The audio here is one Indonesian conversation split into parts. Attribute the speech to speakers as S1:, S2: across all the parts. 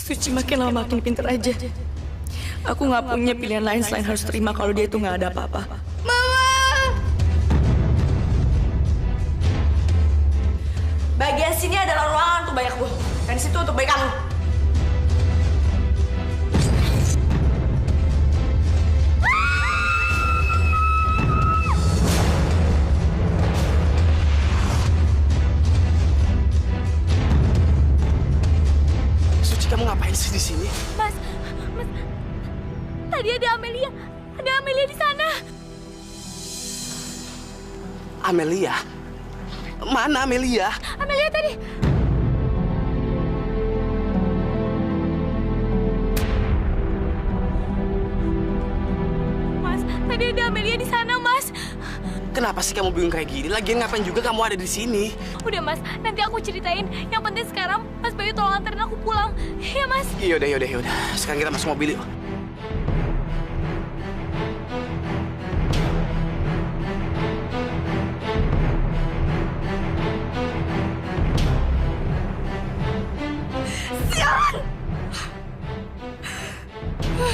S1: Suci makin lama makin pinter aja. Aku nggak punya pilihan lain selain harus terima kalau dia itu nggak ada apa-apa. Mama! Bagian sini adalah ruangan untuk bayi aku. Dan situ untuk bayi kamu.
S2: Kamu ngapain sih di sini?
S3: Mas, tadi ada Amelia di sana.
S2: Amelia? Mana Amelia?
S3: Amelia tadi. Mas, tadi ada Amelia di sana, Mas.
S2: Kenapa sih kamu bingung kayak gini? Lagian ngapain juga kamu ada di sini?
S3: Udah, Mas, nanti aku ceritain. Yang penting sekarang Mas Bayu tolong anterin aku pulang. Iya, Mas.
S2: Yaudah. Sekarang kita masuk mobil yuk.
S1: Sialan!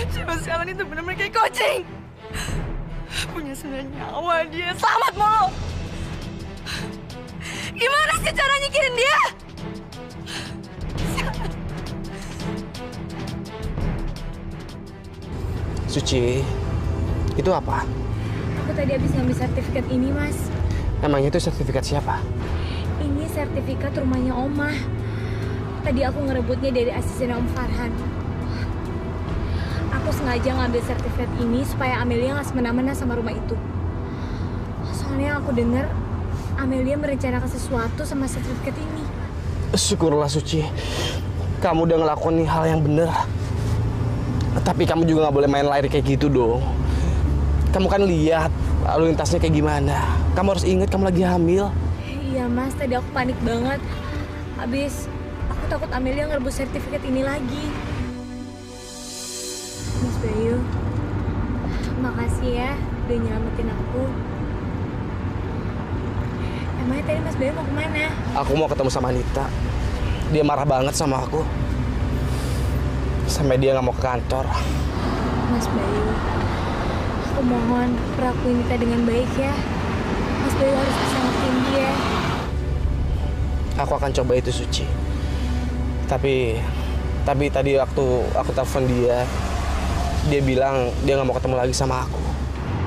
S1: Cewek sialan itu benar-benar kayak kucing. Punya setengah nyawa dia. Selamat mulu. Gimana sih cara nyikirin dia?
S2: Suci, itu apa?
S3: Aku tadi habis ngambil sertifikat ini, Mas.
S2: Emangnya itu sertifikat siapa?
S3: Ini sertifikat rumahnya Oma. Tadi aku ngerebutnya dari asisten Om Farhan. Aku sengaja ngambil sertifikat ini supaya Amelia nggak semena-mena sama rumah itu. Soalnya aku dengar Amelia merencanakan sesuatu sama sertifikat ini.
S2: Syukurlah Suci, kamu udah ngelakuin hal yang bener. Tapi kamu juga nggak boleh main lari kayak gitu dong. Kamu kan lihat lalu lintasnya kayak gimana. Kamu harus ingat kamu lagi hamil.
S3: Iya, Mas, tadi aku panik banget. Habis aku takut Amelia ngerebut sertifikat ini lagi. Mas Bayu, makasih ya udah nyelamatin aku. Emangnya tadi Mas Bayu mau kemana?
S2: Aku mau ketemu sama Anita. Dia marah banget sama aku. Sampai dia nggak mau ke kantor.
S3: Mas Bayu, aku mohon perlakuin Anita dengan baik ya. Mas Bayu harus bisa ngertiin dia.
S2: Aku akan coba itu Suci. Tapi tadi waktu aku telepon dia bilang dia nggak mau ketemu lagi sama aku.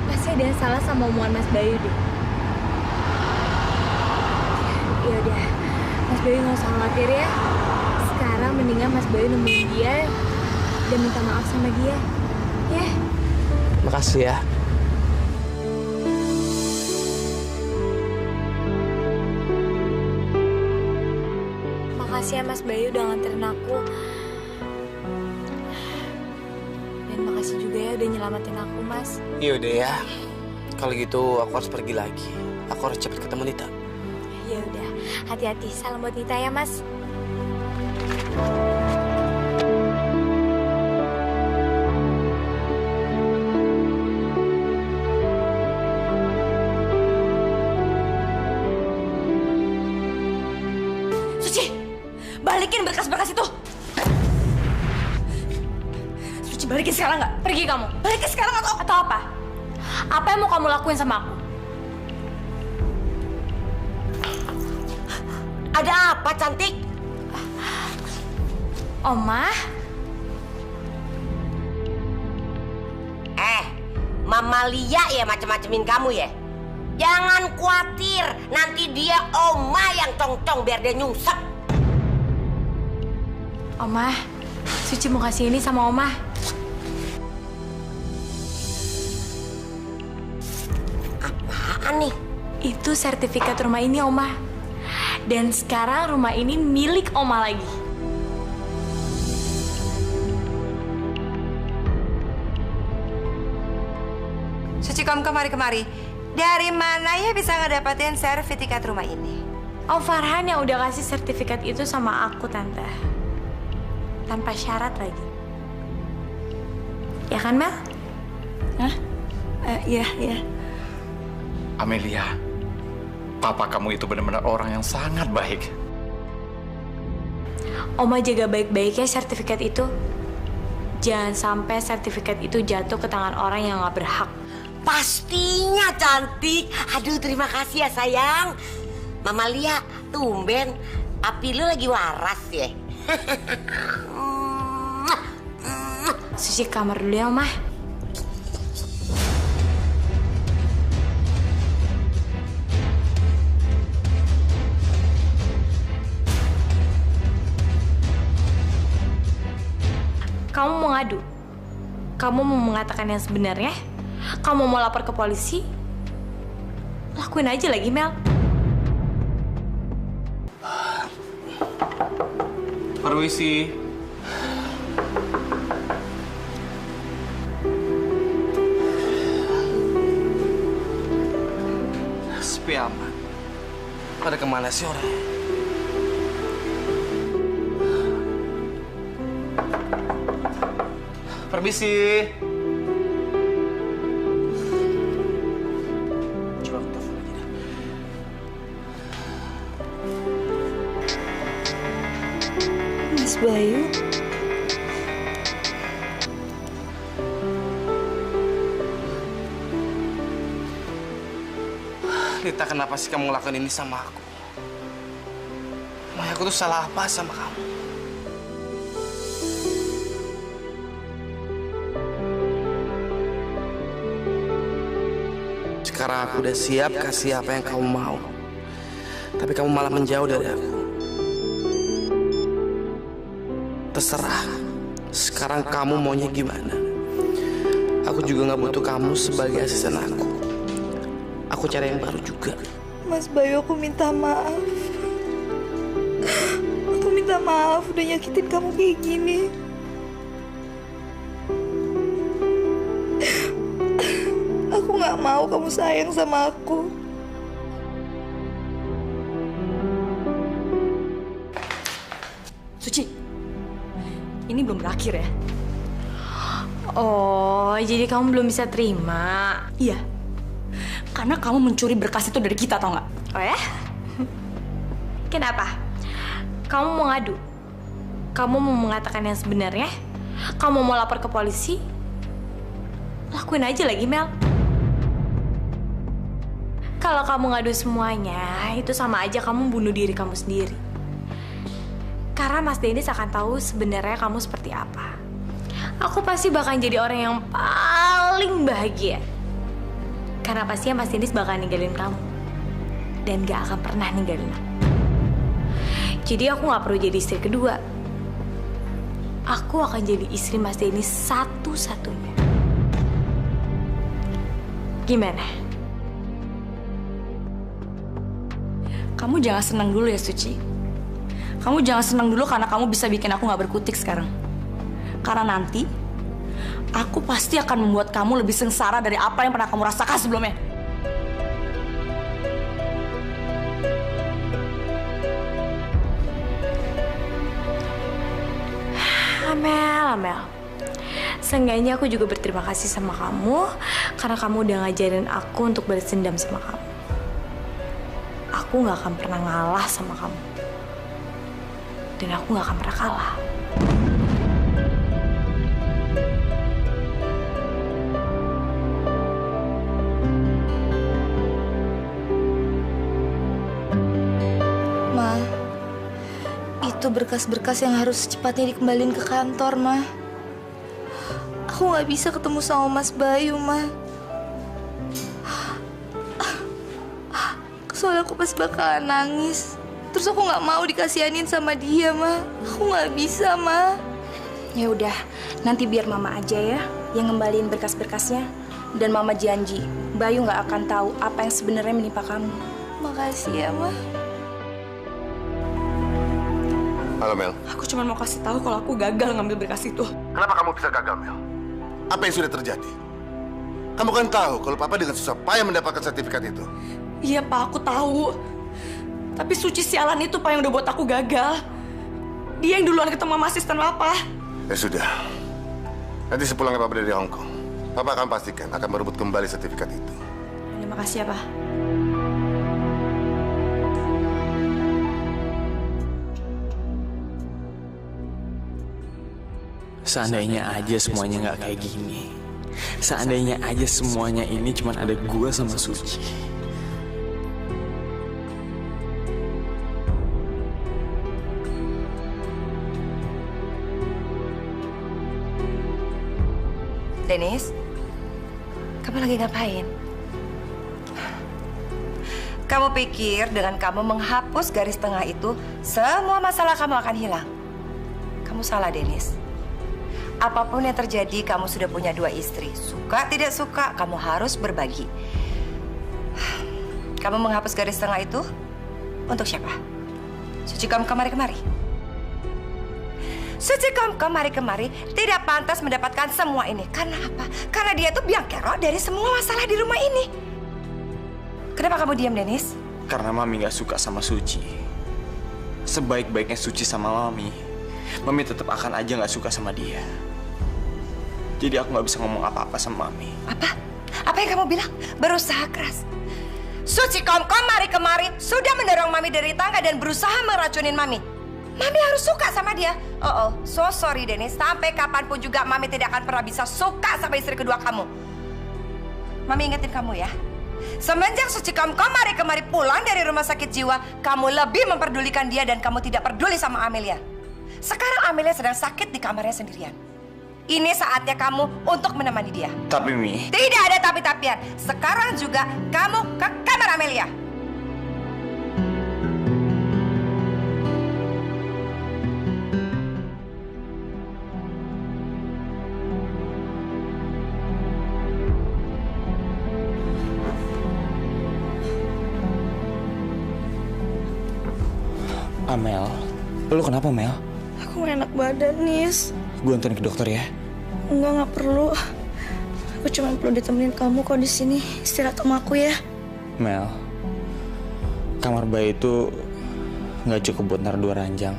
S3: Pasti ada yang salah sama omongan Mas Bayu deh. Ya udah, Mas Bayu nggak usah khawatir ya. Sekarang mendingan Mas Bayu nemuin dia dan minta maaf sama dia, ya.
S2: Makasih ya.
S3: Makasih ya Mas Bayu udah nganterin aku. Dan makasih juga ya udah nyelamatin aku, Mas.
S2: Iya udah ya. Kalau gitu aku harus pergi lagi. Aku harus cepet ketemu Nita.
S3: Ya udah, hati-hati. Salam buat Nita ya, Mas.
S1: Suci, balikin berkas-berkas itu. Suci, balikin sekarang nggak?
S3: Pergi kamu.
S1: Balikin sekarang atau
S3: apa? Apa yang mau kamu lakuin sama aku?
S4: Ada apa, cantik?
S3: Oma?
S4: Mama Lia ya macem-macemin kamu ya? Jangan khawatir, nanti dia Oma yang cong-cong biar dia nyungsep.
S3: Oma, Suci mau kasih ini sama Oma.
S4: Apaan nih?
S3: Itu sertifikat rumah ini, Oma. Dan sekarang rumah ini milik Oma lagi.
S5: Suci, kamu kemari. Dari mana ya bisa ngedapetin sertifikat rumah ini?
S3: Om Farhan yang udah kasih sertifikat itu sama aku, Tante. Tanpa syarat lagi. Ya kan, Mel?
S1: Hah? Iya.
S6: Amelia, papa kamu itu benar-benar orang yang sangat baik.
S3: Oma jaga baik-baik ya sertifikat itu. Jangan sampai sertifikat itu jatuh ke tangan orang yang nggak berhak.
S4: Pastinya cantik. Aduh, terima kasih ya sayang. Mama Lia, tumben. Api lu lagi waras ya.
S3: Suci kamar dulu ya, Oma. Kamu mau ngadu? Kamu mau mengatakan yang sebenarnya? Kamu mau lapor ke polisi? Lakuin aja lagi, Mel.
S2: Permisi. Sepi amat. Pada kemana sih orang? Permisi. Coba aku telepon aja deh.
S1: Mas Bayu.
S2: Lita, kenapa sih kamu ngelakuin ini sama aku? Maya, aku tuh salah apa sama kamu? Sekarang aku udah siap kasih apa yang kamu mau. Tapi kamu malah menjauh dari aku. Terserah. Sekarang kamu maunya gimana? Aku juga gak butuh kamu sebagai asisten aku. Aku cari yang baru juga.
S1: Mas Bayu, aku minta maaf. Aku minta maaf udah nyakitin kamu kayak gini. Aku gak mau kamu sayang sama aku. Suci, ini belum berakhir ya?
S3: Oh, jadi kamu belum bisa terima?
S1: Iya, karena kamu mencuri berkas itu dari kita, tau nggak?
S3: Oh ya? Kenapa? Kamu mau ngadu? Kamu mau mengatakan yang sebenarnya? Kamu mau lapor ke polisi? Lakuin aja lagi, Mel. Kalau kamu ngadu semuanya, itu sama aja kamu bunuh diri kamu sendiri. Karena Mas Dennis akan tahu sebenarnya kamu seperti apa. Aku pasti bakal jadi orang yang paling bahagia. Karena pastinya Mas Dennis bakal ninggalin kamu. Dan gak akan pernah ninggalin aku. Jadi aku gak perlu jadi istri kedua. Aku akan jadi istri Mas Dennis satu-satunya. Gimana?
S1: Kamu jangan senang dulu ya, Suci. Kamu jangan senang dulu karena kamu bisa bikin aku gak berkutik sekarang. Karena nanti, aku pasti akan membuat kamu lebih sengsara dari apa yang pernah kamu rasakan sebelumnya.
S3: Amel. Seenggaknya aku juga berterima kasih sama kamu karena kamu udah ngajarin aku untuk balas dendam sama kamu. Aku gak akan pernah ngalah sama kamu. Dan aku gak akan pernah kalah.
S7: Ma, itu berkas-berkas yang harus secepatnya dikembaliin ke kantor, Ma. Aku nggak bisa ketemu sama Mas Bayu, Ma. Soalnya aku pasti bakalan nangis. Terus aku nggak mau dikasihanin sama dia, Ma. Aku nggak bisa, Ma.
S8: Ya udah, nanti biar Mama aja ya yang ngembaliin berkas-berkasnya. Dan Mama janji, Bayu nggak akan tahu apa yang sebenarnya menimpa kamu.
S7: Makasih ya, Ma.
S9: Halo, Mel.
S1: Aku cuma mau kasih tahu kalau aku gagal ngambil berkas itu.
S9: Kenapa kamu bisa gagal, Mel? Apa yang sudah terjadi? Kamu kan tahu kalau Papa dengan susah payah mendapatkan sertifikat itu.
S1: Iya, Pak, aku tahu. Tapi Suci sialan itu, Pak, yang udah buat aku gagal. Dia yang duluan ketemu sama asisten Papa.
S9: Ya sudah. Nanti sepulangnya Papa dari Hong Kong, Papa akan pastikan akan merebut kembali sertifikat itu.
S1: Terima kasih ya, Pak.
S6: Seandainya aja semuanya nggak kayak gini. Seandainya aja semuanya ini cuma ada gue sama Suci.
S5: Dennis, kamu lagi ngapain? Kamu pikir dengan kamu menghapus garis tengah itu, semua masalah kamu akan hilang? Kamu salah, Dennis. Apapun yang terjadi, kamu sudah punya 2 istri. Suka tidak suka, kamu harus berbagi. Kamu menghapus garis tengah itu untuk siapa? Suci kamu kemari-kemari. Suci kamu kemari-kemari tidak pantas mendapatkan semua ini. Karena apa? Karena dia itu biang kerok dari semua masalah di rumah ini. Kenapa kamu diam, Dennis?
S6: Karena Mami nggak suka sama Suci. Sebaik-baiknya Suci sama Mami, Mami tetap akan aja nggak suka sama dia. Jadi aku nggak bisa ngomong apa-apa sama Mami.
S5: Apa? Apa yang kamu bilang? Berusaha keras. Suci kamu kemari-kemari sudah mendorong Mami dari tangga dan berusaha meracunin Mami. Mami harus suka sama dia. Oh, so sorry Dennis. Sampai kapanpun juga Mami tidak akan pernah bisa suka sama istri kedua kamu. Mami ingetin kamu ya. Semenjak Suci kamu kemari-kemari pulang dari rumah sakit jiwa, kamu lebih memperdulikan dia dan kamu tidak peduli sama Amelia. Sekarang Amelia sedang sakit di kamarnya sendirian. Ini saatnya kamu untuk menemani dia.
S6: Tapi Mi,
S5: tidak ada tapi-tapian. Sekarang juga kamu ke kamar Amelia.
S6: Amel, lu kenapa Mel?
S7: Aku gak enak badan, Nis.
S6: Gue anterin ke dokter ya.
S7: Enggak perlu. Aku cuma perlu ditemenin kamu kok di sini. Istirahat sama aku ya.
S6: Mel, kamar bayi itu nggak cukup buat naruh 2 ranjang.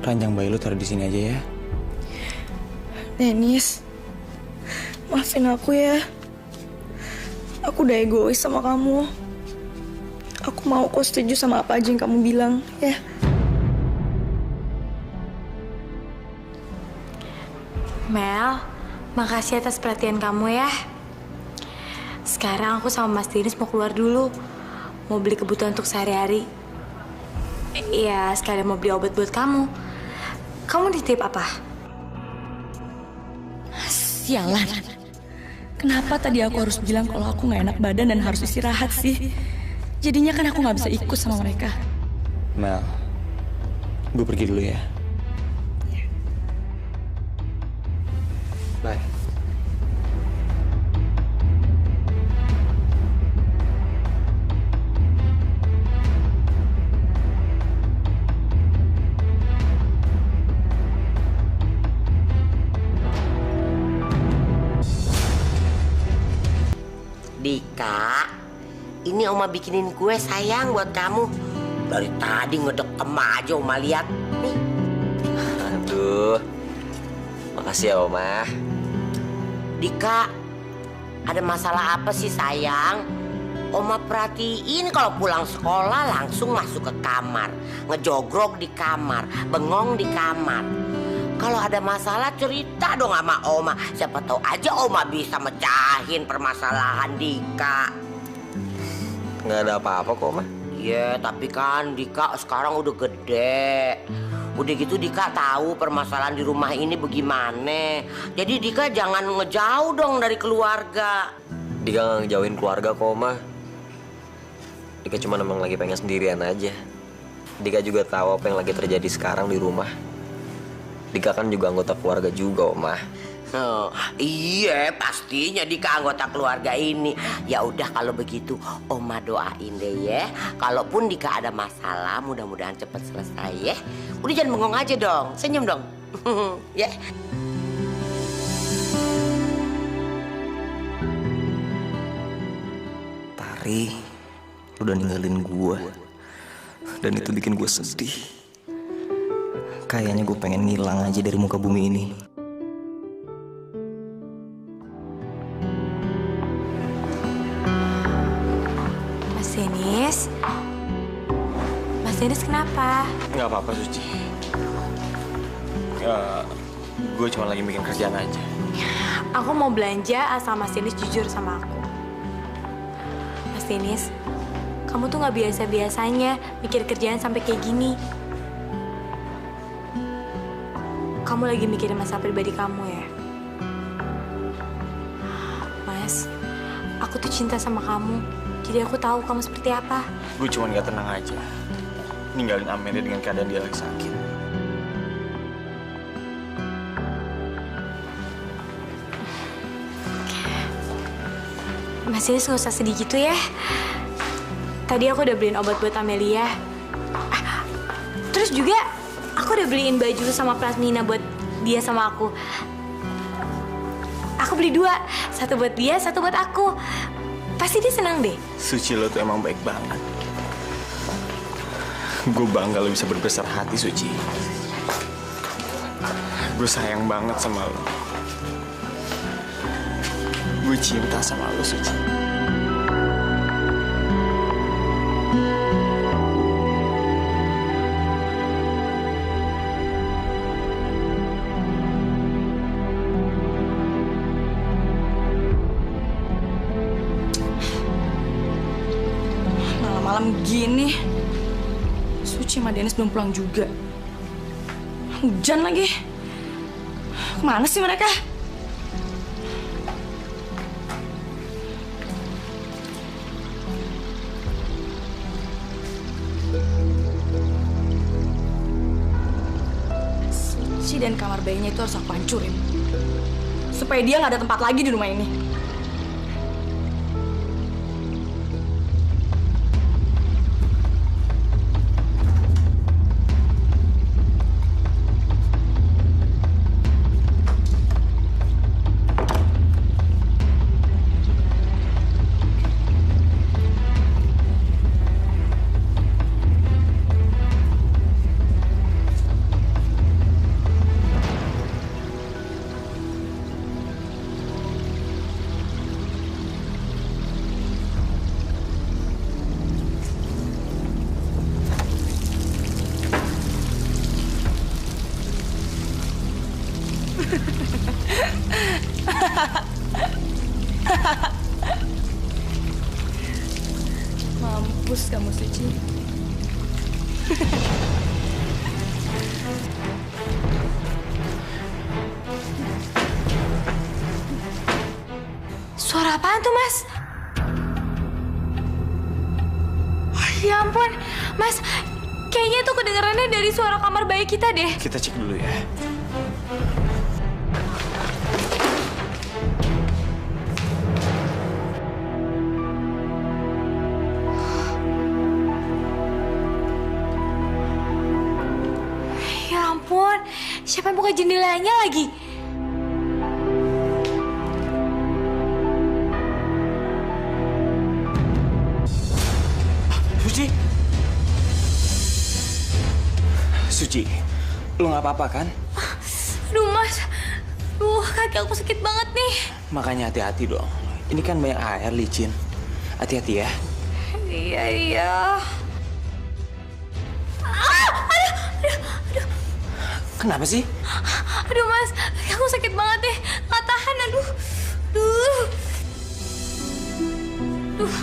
S6: Ranjang bayi lu taruh di sini aja ya.
S7: Dennis, maafin aku ya. Aku udah egois sama kamu. Aku mau kok setuju sama apa aja yang kamu bilang, ya.
S3: Mel, makasih atas perhatian kamu ya. Sekarang aku sama Mas Dennis mau keluar dulu. Mau beli kebutuhan untuk sehari-hari. Iya, sekalian mau beli obat buat kamu. Kamu nitip apa?
S1: Sialan. Kenapa tadi aku harus bilang kalau aku nggak enak badan dan harus istirahat sih? Jadinya kan aku nggak bisa ikut sama mereka.
S6: Mel, gue pergi dulu ya. Bye.
S4: Dika, ini Oma bikinin kue sayang buat kamu. Dari tadi ngedekem aja Oma lihat. Nih.
S10: Aduh, makasih ya Oma.
S4: Dika, ada masalah apa sih sayang? Oma perhatiin kalau pulang sekolah langsung masuk ke kamar, ngejogrok di kamar, bengong di kamar. Kalau ada masalah cerita dong sama Oma. Siapa tahu aja Oma bisa mecahin permasalahan Dika.
S10: Nggak ada apa-apa kok, Ma.
S4: Iya, tapi kan Dika sekarang udah gede. Udah gitu Dika tahu permasalahan di rumah ini bagaimana. Jadi Dika jangan ngejauh dong dari keluarga.
S10: Dika nggak ngejauhin keluarga kok, Ma. Dika cuma emang lagi pengen sendirian aja. Dika juga tahu apa yang lagi terjadi sekarang di rumah. Dika kan juga anggota keluarga juga, Oma.
S4: Oh, iya, pastinya Dika anggota keluarga ini. Ya udah kalau begitu, Oma doain deh ya. Kalaupun Dika ada masalah, mudah-mudahan cepat selesai ya. Udah jangan bengong aja dong, senyum dong. Ya.
S10: Tari, lu udah ninggalin gua. Dan itu bikin gua sedih. Kayaknya gue pengen ngilang aja dari muka bumi ini.
S3: Mas Dennis? Mas Dennis kenapa?
S6: Nggak apa-apa, Suci. Gue cuma lagi bikin kerjaan aja.
S3: Aku mau belanja asal Mas Denis jujur sama aku. Mas Denis, kamu tuh nggak biasa-biasanya mikir kerjaan sampai kayak gini. Kamu lagi mikirin masalah pribadi kamu ya? Mas, aku tuh cinta sama kamu. Jadi aku tahu kamu seperti apa.
S6: Gue cuma gak tenang aja. Ninggalin Amelia dengan keadaan dia lagi sakit.
S3: Mas Denis nggak usah sedih gitu ya. Tadi aku udah beliin obat buat Amelia. Terus juga aku udah beliin baju sama plasmina buat dia sama aku. Aku beli 2, satu buat dia, satu buat aku. Pasti dia senang deh.
S6: Suci, lo tuh emang baik banget. Gue bangga lo bisa berbesar hati, Suci. Gue sayang banget sama lo. Gue cinta sama lo, Suci.
S1: Malam-malam gini, Suci sama Dennis belum pulang juga. Hujan lagi. Kemana sih mereka? Suci dan kamar bayinya itu harus aku hancurin. Supaya dia nggak ada tempat lagi di rumah ini. Mampus kamu, Suci.
S3: Suara apaan tuh, Mas? Ya ampun, Mas. Kayaknya tuh kedengarannya dari suara kamar bayi kita deh.
S6: Kita cek dulu ya.
S3: Ya ampun, siapa yang buka jendelanya lagi?
S6: Suci! Suci, lo gak apa-apa kan?
S3: Aduh, Mas. Duh, kaki aku sakit banget nih.
S6: Makanya hati-hati dong. Ini kan banyak air licin. Hati-hati ya.
S3: Iya, iya.
S6: Kenapa sih?
S3: Aduh, Mas. Kaki aku sakit banget deh. Gak tahan, aduh. Duh. Duh.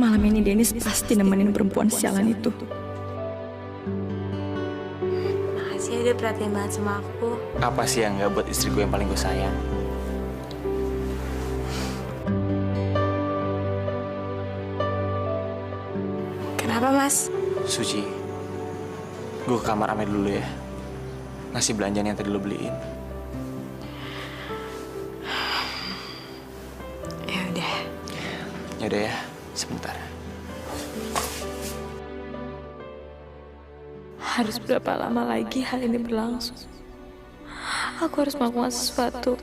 S1: Malam ini Dennis pasti nemenin perempuan sialan itu.
S3: Makasih ya udah perhatian banget sama aku.
S6: Apa sih yang gak buat istri gue yang paling gue sayang?
S3: Kenapa, Mas?
S6: Suci, gue ke kamar Ame dulu ya. Ngasih belanjaan yang tadi lo beliin.
S3: Ya udah.
S6: Yaudah ya, sebentar.
S3: Harus berapa lama lagi hal ini berlangsung? Aku harus melakukan sesuatu.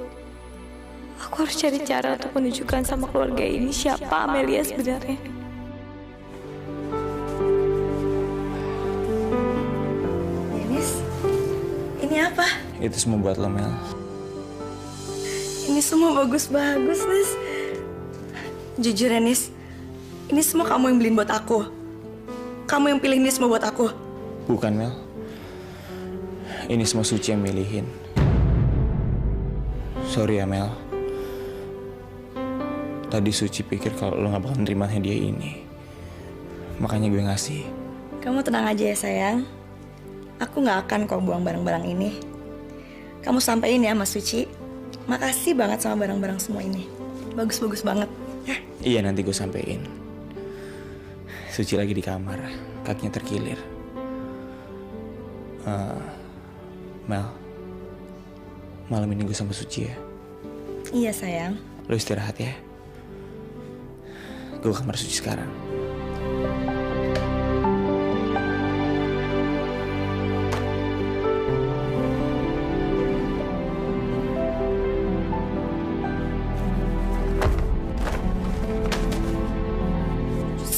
S3: Aku harus cari cara untuk menunjukkan sama keluarga ini siapa Amelia sebenarnya.
S1: Dennis, ini apa?
S6: Itu semua buat lo, Mel.
S1: Ini semua bagus-bagus, Nis. Jujur ya, Nis. Ini semua kamu yang beliin buat aku. Kamu yang pilih ini semua buat aku.
S6: Bukan, Mel. Ini semua Suci yang milihin. Sorry ya, Mel. Tadi Suci pikir kalau lo gak bakal nerima hadiah ini. Makanya gue ngasih.
S1: Kamu tenang aja ya, sayang. Aku gak akan kok buang barang-barang ini. Kamu sampein ya, Mas Suci. Makasih banget sama barang-barang semua ini. Bagus-bagus banget. Ya.
S6: Iya, nanti gue sampein. Suci lagi di kamar, kakinya terkilir. Mel, malam ini gue sama Suci ya.
S1: Iya, sayang.
S6: Lo istirahat ya. Gue ke kamar Suci sekarang.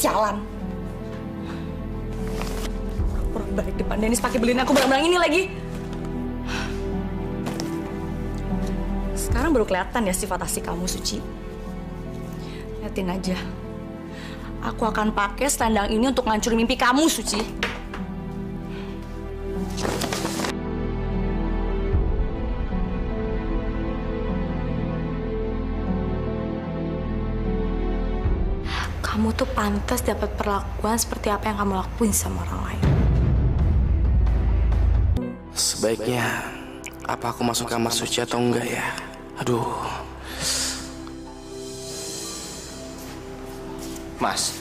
S1: Sialan. Pura balik depan Dennis pakai beliin aku barang-barang ini lagi. Sekarang baru kelihatan ya sifat asli kamu, Suci. Liatin aja. Aku akan pakai selendang ini untuk ngancurin mimpi kamu, Suci.
S3: Kamu tuh pantas dapat perlakuan seperti apa yang kamu lakuin sama orang lain.
S2: Sebaiknya apa aku masuk kamar Suci atau enggak ya? Aduh.
S6: Mas,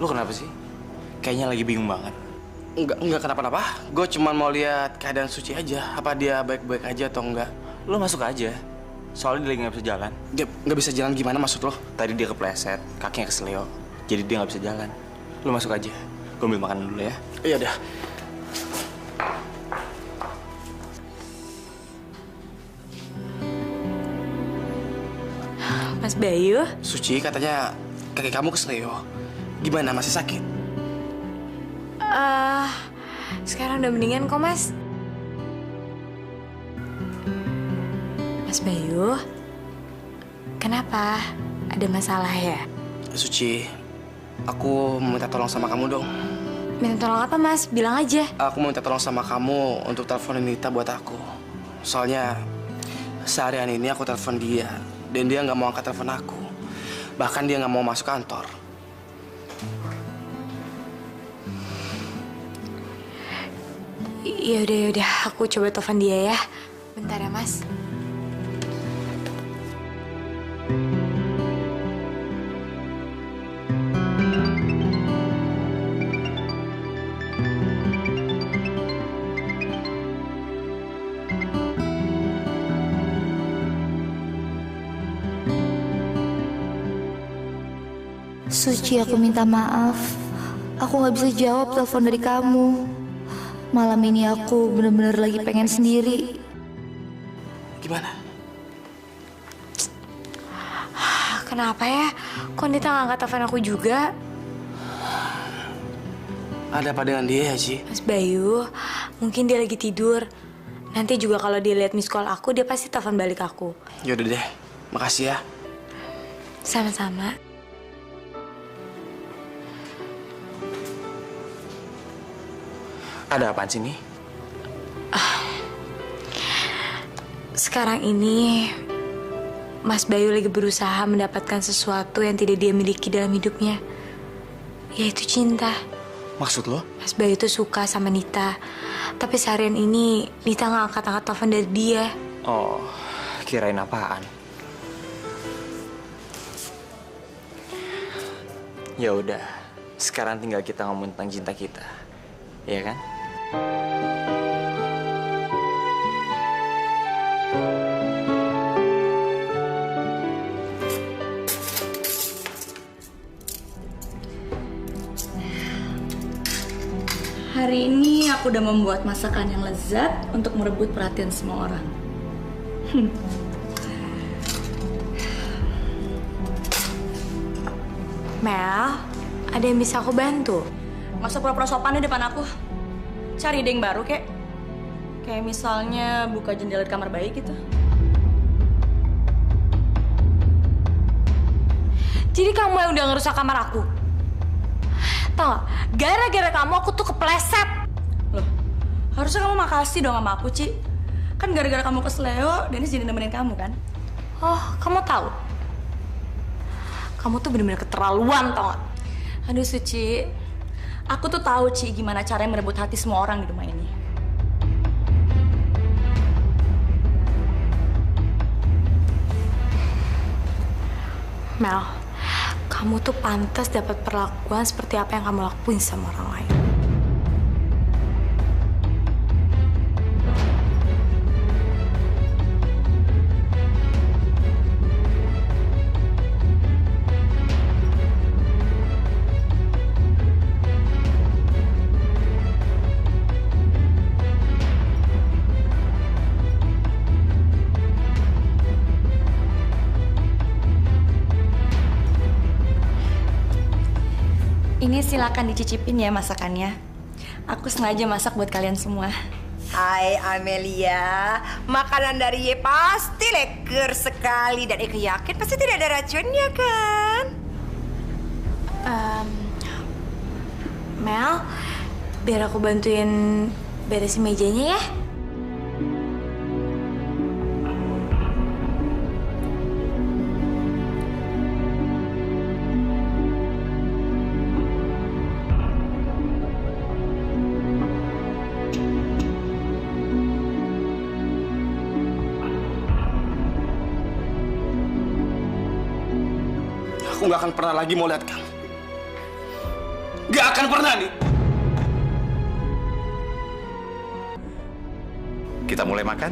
S6: lu kenapa sih? Kayaknya lagi bingung banget.
S2: Enggak kenapa-napa. Gue cuma mau lihat keadaan Suci aja. Apa dia baik-baik aja atau enggak?
S6: Lu masuk aja. Soalnya dia lagi nggak bisa jalan.
S2: Dia nggak bisa jalan gimana maksud lo?
S6: Tadi dia kepleset, kakinya kesleo. Jadi dia nggak bisa jalan. Lu masuk aja. Gue ambil makanan dulu ya.
S2: Iya dah.
S3: Mas Bayu?
S2: Suci katanya kaki kamu kesleo. Gimana, masih sakit?
S3: Sekarang udah mendingan kok, Mas. Mas Bayu, kenapa? Ada masalah ya?
S2: Suci, aku mau minta tolong sama kamu dong.
S3: Minta tolong apa, Mas? Bilang aja.
S2: Aku mau minta tolong sama kamu untuk teleponin Nita buat aku. Soalnya seharian ini aku telepon dia dan dia nggak mau angkat telepon aku. Bahkan dia nggak mau masuk kantor.
S3: Yaudah, aku coba telepon dia ya. Bentar ya, Mas.
S7: Suci, aku minta maaf. Aku gak bisa jawab telepon dari kamu. Malam ini aku bener-bener lagi pengen sendiri.
S2: Gimana?
S3: Kenapa ya? Kok Nita gak angkat telepon aku juga?
S2: Ada apa dengan dia ya, Ci?
S3: Mas Bayu, mungkin dia lagi tidur. Nanti juga kalau dia lihat miss call aku, dia pasti telepon balik aku.
S2: Yaudah deh, makasih ya.
S3: Sama-sama.
S6: Ada apaan sih nih?
S3: Sekarang ini Mas Bayu lagi berusaha mendapatkan sesuatu yang tidak dia miliki dalam hidupnya, yaitu cinta.
S6: Maksud lo?
S3: Mas Bayu tuh suka sama Nita, tapi seharian ini Nita nggak angkat-angkat telepon dari dia.
S6: Oh, kirain apaan? Ya udah, sekarang tinggal kita ngomongin tentang cinta kita, iya kan?
S1: Hari ini aku udah membuat masakan yang lezat untuk merebut perhatian semua orang.
S3: Mel, ada yang bisa aku bantu?
S1: Masa pura-pura sopan di depan aku? Cari ide yang baru, kek. Kayak misalnya buka jendela di kamar bayi gitu.
S3: Jadi kamu yang udah ngerusak kamar aku. Tau gak? Gara-gara kamu aku tuh kepleset.
S1: Loh, harusnya kamu makasih dong sama aku, Ci. Kan gara-gara kamu ke Leo, Dennis jadi nemenin kamu kan?
S3: Oh, kamu tahu? Kamu tuh bener-bener keterlaluan, tau gak?
S1: Aduh, Suci. Aku tuh tahu, Ci, gimana caranya merebut hati semua orang di rumah ini.
S3: Mel, kamu tuh pantas dapat perlakuan seperti apa yang kamu lakuin sama orang lain.
S1: Ini silakan dicicipin ya masakannya. Aku sengaja masak buat kalian semua.
S5: Hai Amelia, makanan dari Ye pasti leker sekali dan Eka yakin pasti tidak ada racunnya kan?
S3: Mel, biar aku bantuin beresin mejanya ya.
S2: Aku nggak akan pernah lagi mau lihat kamu. Nggak akan pernah nih.
S11: Kita mulai makan?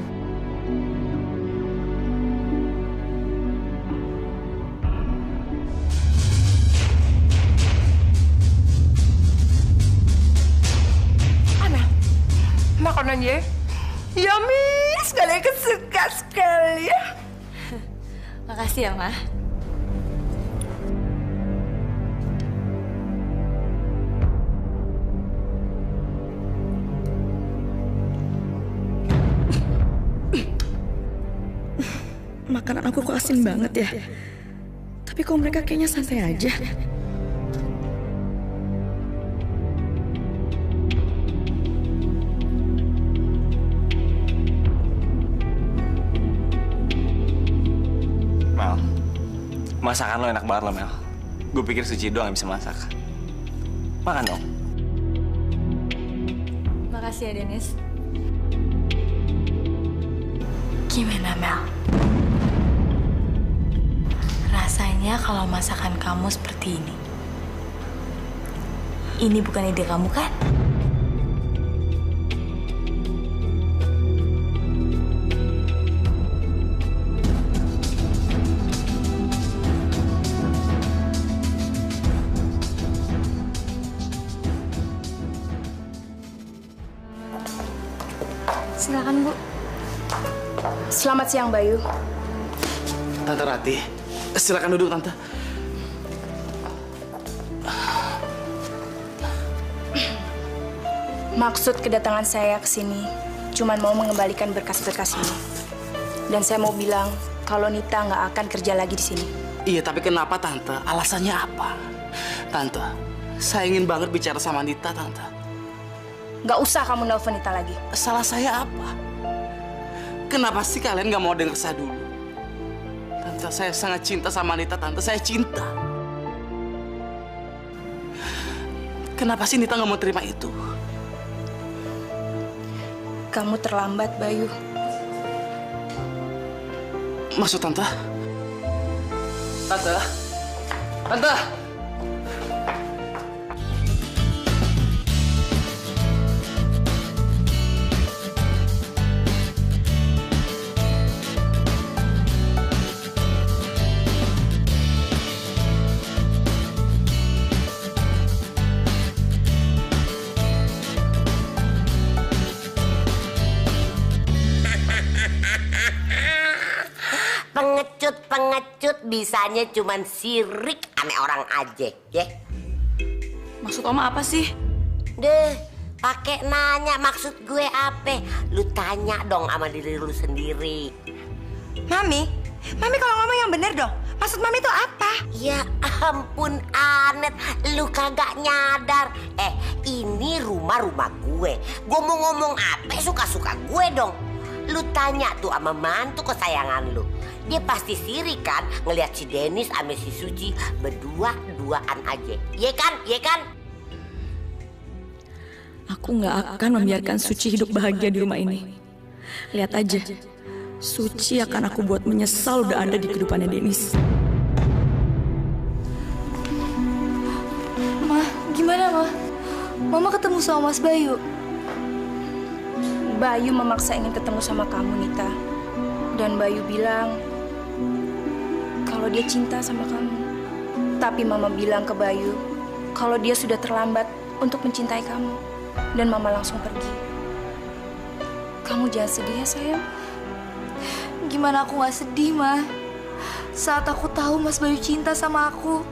S5: Ana, makanannya yummy sekali, aku suka sekali ya.
S1: Makasih ya, Ma. Makanan aku kok asin banget ya. Tapi kok mereka kayaknya santai aja.
S6: Mel, masakan lo enak banget lo, Mel. Gue pikir Suci doang yang bisa masak. Makan dong.
S1: Makasih ya, Dennis.
S3: Gimana, Mel? Rasanya kalau masakan kamu seperti ini. Ini bukan ide kamu kan?
S8: Silakan, Bu. Selamat siang, Bayu.
S2: Tante Rati, silakan duduk, Tante.
S8: Maksud kedatangan saya ke sini cuma mau mengembalikan berkas-berkas ini. Dan saya mau bilang kalau Nita nggak akan kerja lagi di sini.
S2: Iya, tapi kenapa, Tante? Alasannya apa? Tante, saya ingin banget bicara sama Nita, Tante.
S8: Nggak usah kamu nelfon Nita lagi.
S2: Salah saya apa? Kenapa sih kalian nggak mau denger saya dulu? Tante, saya sangat cinta sama Nita, Tante. Saya cinta. Kenapa sih Nita nggak mau terima itu?
S8: Kamu terlambat, Bayu.
S2: Maksud Tante? Tante? Tante?
S4: Pengecut bisanya cuman sirik ame orang aja, ya.
S1: Maksud Oma apa sih?
S4: Deh, pakai nanya maksud gue apa? Lu tanya dong sama diri lu sendiri.
S5: Mami kalau ngomong yang bener dong. Maksud Mami itu apa?
S4: Ya ampun Anet, lu kagak nyadar. Ini rumah gue. Gue mau ngomong apa suka-suka gue dong. Lu tanya tuh sama mantu kesayangan lu. Dia pasti sirik kan ngelihat si Dennis sama si Suci berdua-duaan aja. Iya kan? Iya kan?
S1: Aku nggak akan membiarkan Suci hidup bahagia di rumah ini. Lihat aja, Suci akan aku buat menyesal udah ada di kehidupannya Dennis.
S7: Ma, gimana Ma? Mama ketemu sama Mas Bayu.
S8: Bayu memaksa ingin ketemu sama kamu, Nita. Dan Bayu bilang kalau dia cinta sama kamu. Tapi Mama bilang ke Bayu kalau dia sudah terlambat untuk mencintai kamu. Dan Mama langsung pergi. Kamu jangan sedih ya, sayang.
S7: Gimana aku gak sedih, Ma? Saat aku tahu Mas Bayu cinta sama aku,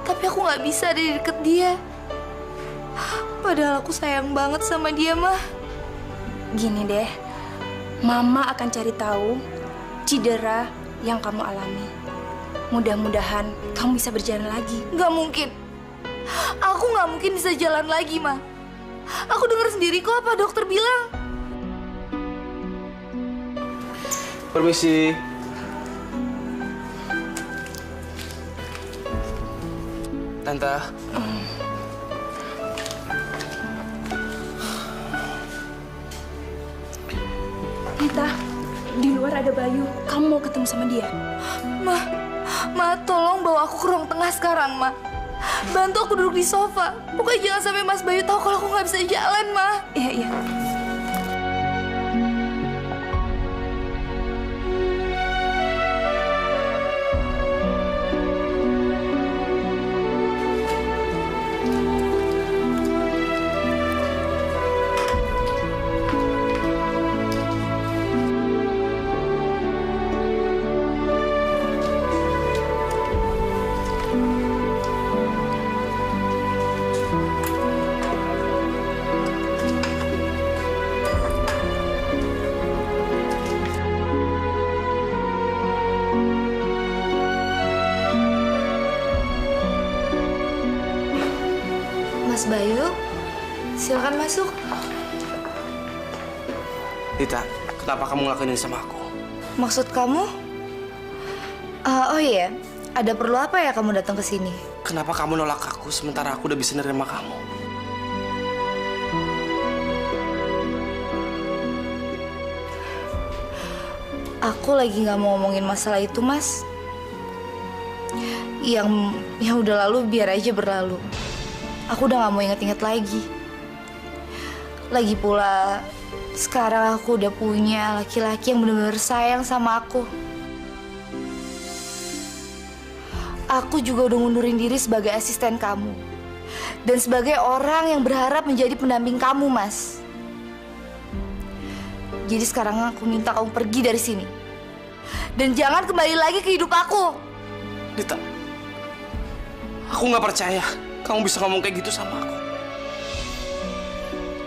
S7: tapi aku gak bisa ada di deket dia. Padahal aku sayang banget sama dia, Ma.
S8: Gini deh, Mama akan cari tahu cedera yang kamu alami. Mudah-mudahan kamu bisa berjalan lagi.
S7: Gak mungkin. Aku gak mungkin bisa jalan lagi, Ma. Aku dengar sendiri kok apa dokter bilang.
S2: Permisi. Tante.
S8: Nita, di luar ada Bayu. Kamu mau ketemu sama dia?
S7: Ma, tolong bawa aku ke ruang tengah sekarang, Ma. Bantu aku duduk di sofa. Pokoknya jangan sampai Mas Bayu tahu kalau aku nggak bisa jalan, Ma.
S8: Iya.
S7: Mas Bayu, silakan masuk.
S2: Tita, kenapa kamu ngelakuin ini sama aku?
S7: Maksud kamu? Oh iya, ada perlu apa ya kamu datang ke sini?
S2: Kenapa kamu nolak aku sementara aku udah bisa nerima kamu?
S7: Aku lagi nggak mau ngomongin masalah itu, Mas. Yang udah lalu biar aja berlalu. Aku udah gak mau inget-inget lagi. Lagi pula, sekarang aku udah punya laki-laki yang benar-benar sayang sama aku. Aku juga udah ngundurin diri sebagai asisten kamu. Dan sebagai orang yang berharap menjadi pendamping kamu, Mas. Jadi sekarang aku minta kamu pergi dari sini. Dan jangan kembali lagi ke hidup aku.
S2: Dita, aku gak percaya kamu bisa ngomong kayak gitu sama aku.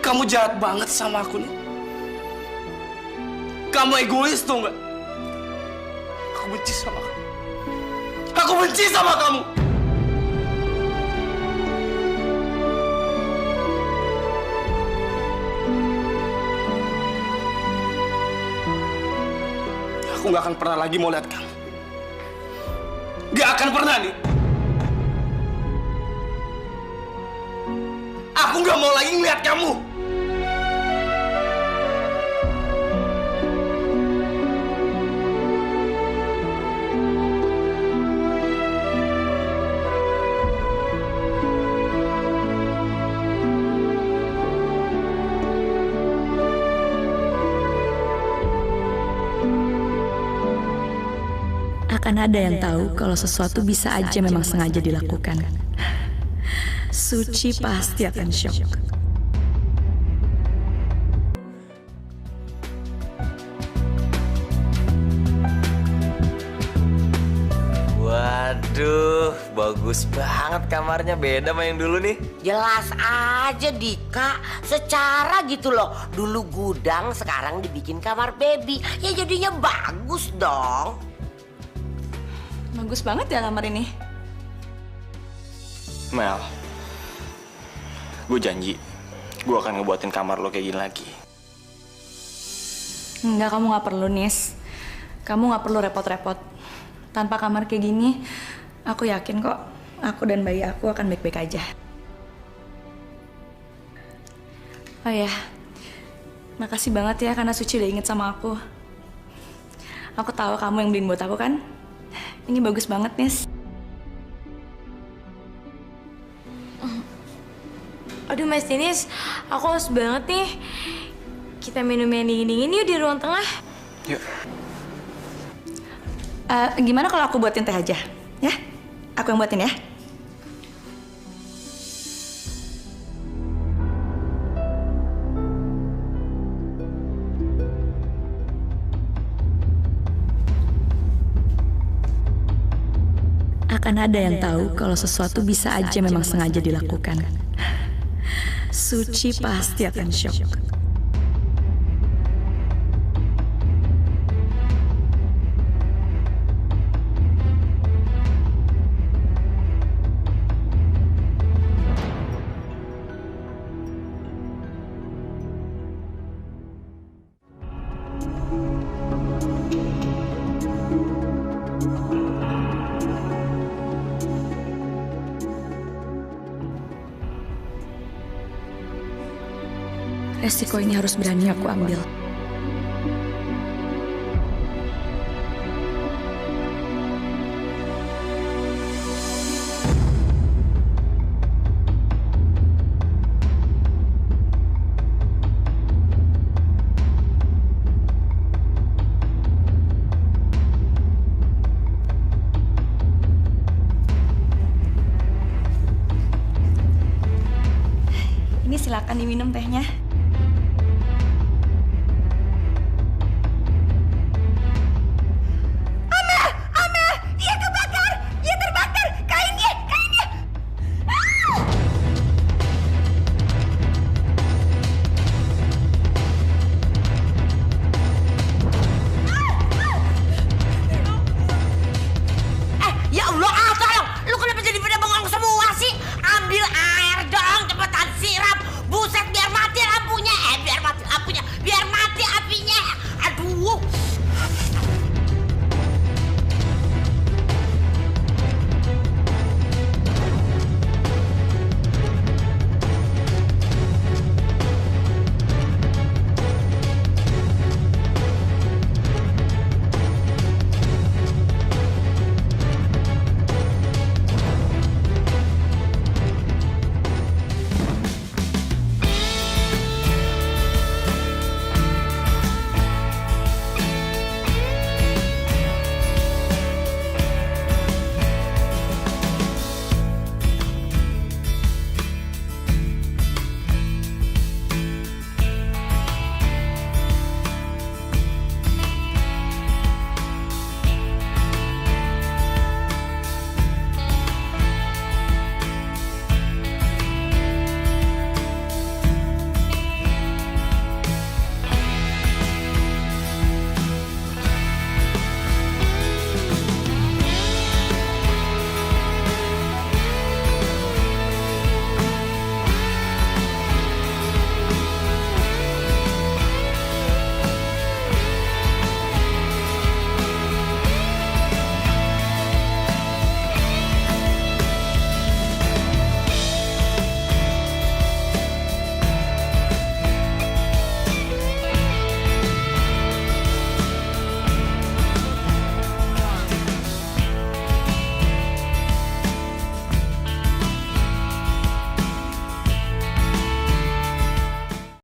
S2: Kamu jahat banget sama aku nih. Kamu egois tuh nggak? Aku benci sama kamu. Aku benci sama kamu. Aku nggak akan pernah lagi mau lihat kamu. Nggak akan pernah nih. Aku nggak mau lagi ngeliat kamu.
S1: Akan ada yang tahu kalau sesuatu bisa aja memang sengaja dilakukan. Suci pasti akan shock.
S10: Waduh, bagus banget kamarnya, beda sama yang dulu nih.
S4: Jelas aja Dika, secara gitu loh. Dulu gudang, sekarang dibikin kamar baby. Ya jadinya bagus dong.
S1: Bagus banget ya kamar ini.
S6: Mel, gue janji, gue akan ngebuatin kamar lo kayak gini lagi.
S1: Enggak, kamu nggak perlu, Nis. Kamu nggak perlu repot-repot. Tanpa kamar kayak gini, aku yakin kok aku dan bayi aku akan baik-baik aja. Oh ya, makasih banget ya karena Suci udah inget sama aku. Aku tahu kamu yang beliin buat aku kan. Ini bagus banget, Nis.
S3: Aduh Mas Denis, aku haus banget nih. Kita minum yang dingin-dingin yuk di ruang tengah.
S6: Yuk.
S1: Gimana kalau aku buatin teh aja? Ya? Aku yang buatin ya. Akan ada yang tahu kalau sesuatu bisa aja memang sengaja dilakukan. Suci pasti akan shock. Resiko ini harus berani aku ambil. Ini silakan diminum tehnya.